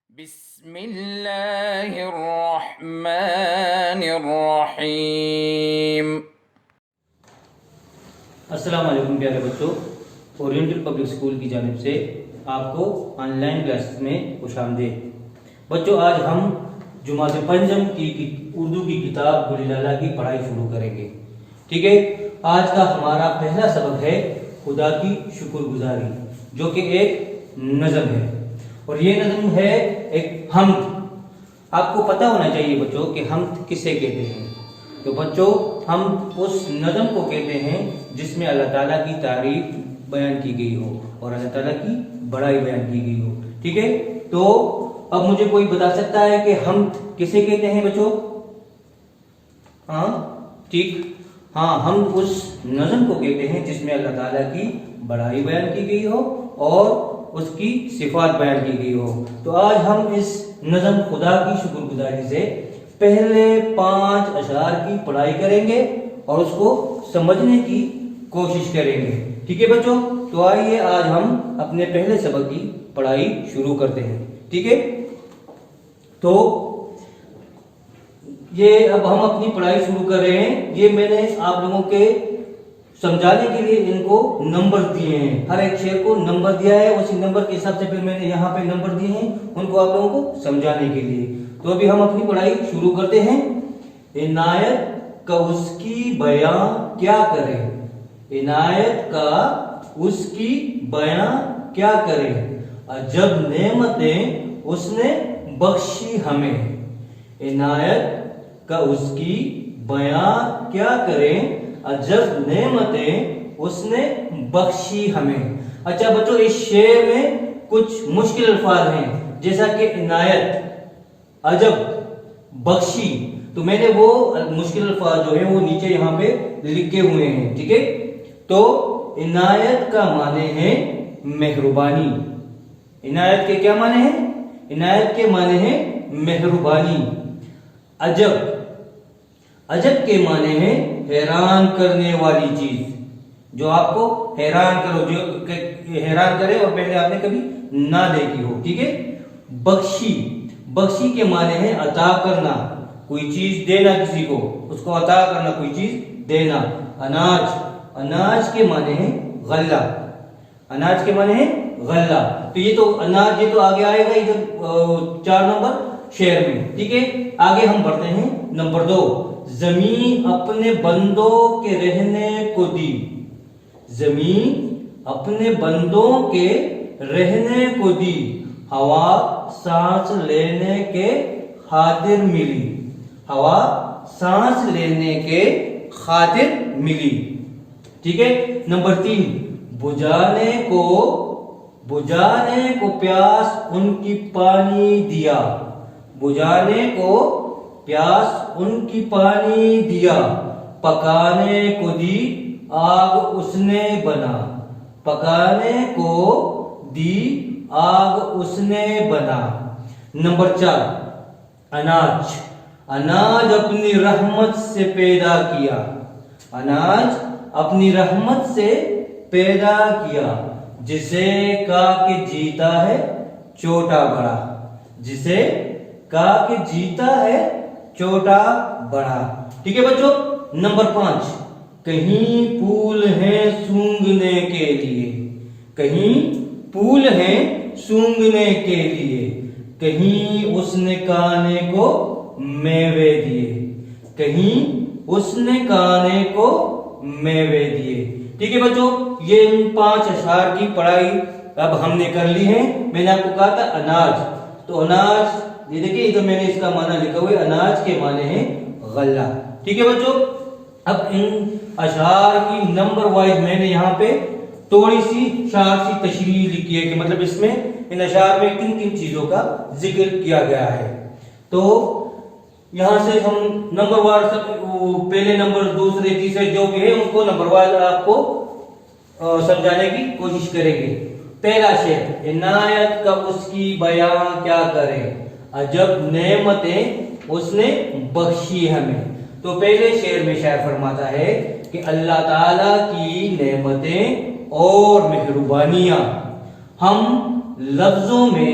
بسم اللہ الرحمن الرحیم۔ السلام علیکم پیارے بچوں، اورینٹل پبلک اسکول کی جانب سے آپ کو آن لائن کلاسز میں خوش آمدید۔ بچوں، آج ہم جماعت پنجم کی اردو کی کتاب گل لالہ کی پڑھائی شروع کریں گے۔ ٹھیک ہے، آج کا ہمارا پہلا سبق ہے خدا کی شکر گزاری، جو کہ ایک نظم ہے، اور یہ نظم ہے ایک حمد۔ آپ کو پتہ ہونا چاہیے بچوں کہ حمد کسے کہتے ہیں۔ تو بچوں، ہم اس نظم کو کہتے ہیں جس میں اللہ تعالیٰ کی تعریف بیان کی گئی ہو اور اللہ تعالیٰ کی بڑائی بیان کی گئی ہو۔ ٹھیک ہے، تو اب مجھے کوئی بتا سکتا ہے کہ حمد کسے کہتے ہیں بچوں؟ ہاں ٹھیک، ہاں، حمد اس نظم کو کہتے ہیں جس میں اللہ تعالیٰ کی بڑائی بیان کی گئی ہو اور اس کی صفات بیان کی گئی ہو۔ تو آج ہم اس نظم خدا کی شکر گزاری سے پہلے 5 اشعار کی پڑھائی کریں گے اور اس کو سمجھنے کی کوشش کریں گے۔ ٹھیک ہے بچوں، تو آئیے آج ہم اپنے پہلے سبق کی پڑھائی شروع کرتے ہیں۔ ٹھیک ہے، تو یہ اب ہم اپنی پڑھائی شروع کر رہے ہیں۔ یہ میں نے آپ لوگوں کے سمجھانے کے لیے ان کو نمبر دیے ہیں، ہر ایک شعر کو نمبر دیا ہے، اسی نمبر کے حساب سے پھر میں نے یہاں پہ نمبر دیے ہیں ان کو آپ لوگوں کو سمجھانے کے لیے۔ تو ابھی ہم اپنی پڑھائی شروع کرتے ہیں۔ عنایت کا اس کی بیاں کیا کرے، عنایت کا اس کی بیاں کیا کرے، عجب نعمتیں اس نے بخشی ہمیں، عنایت کا اس کی بیاں کیا کرے، عجب نعمتیں اس نے بخشی ہمیں۔ اچھا بچوں، اس شعر میں کچھ مشکل الفاظ ہیں، جیسا کہ عنایت، عجب، بخشی، تو میں نے وہ مشکل الفاظ جو ہیں وہ نیچے یہاں پہ لکھے ہوئے ہیں۔ ٹھیک ہے، تو عنایت کا معنی ہے مہربانی۔ عنایت کے کیا معنی ہیں؟ عنایت کے معنی ہے مہربانی۔ عجب، عجب کے معنی ہے حیران کرنے والی چیز، جو آپ کو حیران کرو، جو حیران کرے اور پہلے آپ نے کبھی نہ دیکھی ہو۔ ٹھیک ہے، بخشی، بخشی کے معنی ہے عطا کرنا، کوئی چیز دینا کسی کو، اس کو عطا کرنا، کوئی چیز دینا۔ اناج، اناج کے معنی ہے غلہ، اناج کے معنی ہے غلہ۔ تو یہ تو اناج، یہ تو آگے آئے گا ادھر 4 نمبر شعر میں۔ ٹھیک ہے، آگے ہم بڑھتے ہیں نمبر 2۔ زمین اپنے بندوں کے رہنے کو دی، زمین اپنے بندوں کے رہنے کو دی، ہوا سانس لینے کے خاطر ملی، ہوا سانس لینے کے خاطر ملی۔ ٹھیک ہے، نمبر 3۔ بجھانے کو پیاس ان کی پانی دیا، بجھانے کو پیاس ان کی پانی دیا، پکانے کو دی آگ اس نے بنا، پکانے کو دی آگ اس نے بنا۔ نمبر 4۔ اناج، اناج اپنی رحمت سے پیدا کیا، اناج اپنی رحمت سے پیدا کیا، جسے کہا کہ جیتا ہے چھوٹا بڑا، جسے کہا کہ جیتا ہے چھوٹا بڑا۔ ٹھیک ہے بچوں، نمبر 5۔ کہیں پھول ہیں سونگھنے کے لیے، کہیں پھول ہیں سونگھنے کے لیے، کہیں اس نے کھانے کو میوے دیے، کہیں اس نے کھانے کو میوے دیے۔ ٹھیک ہے بچوں، یہ ان 5 اشعار کی پڑھائی اب ہم نے کر لی ہے۔ میں نے آپ کو کہا تھا اناج، تو اناج، یہ دیکھیں ادھر میں نے اس کا معنی لکھا ہوا ہے، اناج کے معنی ہے غلہ۔ ٹھیک ہے بچوں، اب ان اشعار کی نمبر وائز میں نے یہاں پہ تھوڑی سی شارٹ سی تشریح لکھی ہے کہ مطلب اس میں ان اشعار میں کن کن چیزوں کا ذکر کیا گیا ہے۔ تو یہاں سے ہم نمبر وائز پہلے نمبر، دوسرے، تیسرے جو بھی ہے ان کو نمبر وائز آپ کو سمجھانے کی کوشش کریں گے۔ پہلا شعر، عنایت کا اس کی بیاں کیا کرے، عجب نعمتیں اس نے بخشی ہمیں۔ تو پہلے شعر میں شاعر فرماتا ہے کہ اللہ تعالیٰ کی نعمتیں اور مہربانیاں ہم لفظوں میں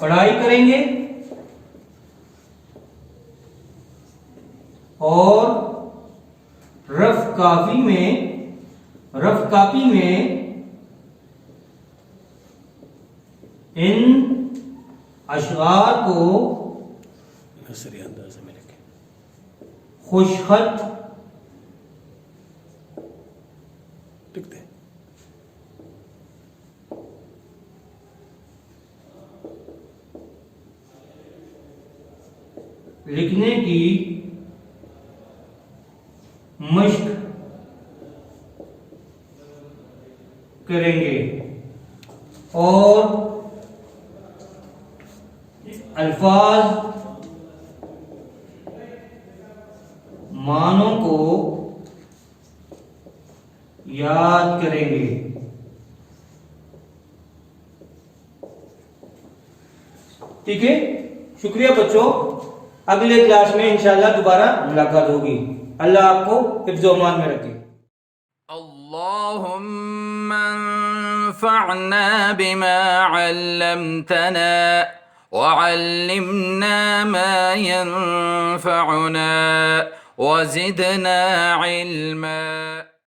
پڑھائی کریں گے اور رف کاپی میں ان اشعار کو نثری انداز میں لکھیں. خوشخط لکھتے ہیں. لکھنے کی مشق کریں گے اور الفاظ معنوں کو یاد کریں گے. ٹھیک ہے، شکریہ بچوں. اگلے کلاس میں انشاءاللہ دوبارہ ملاقات ہوگی. اللہ آپ کو حفظ و امان میں رکھے. اللهم انفعنا بما علمتنا وعلمنا ما ينفعنا وزدنا علما.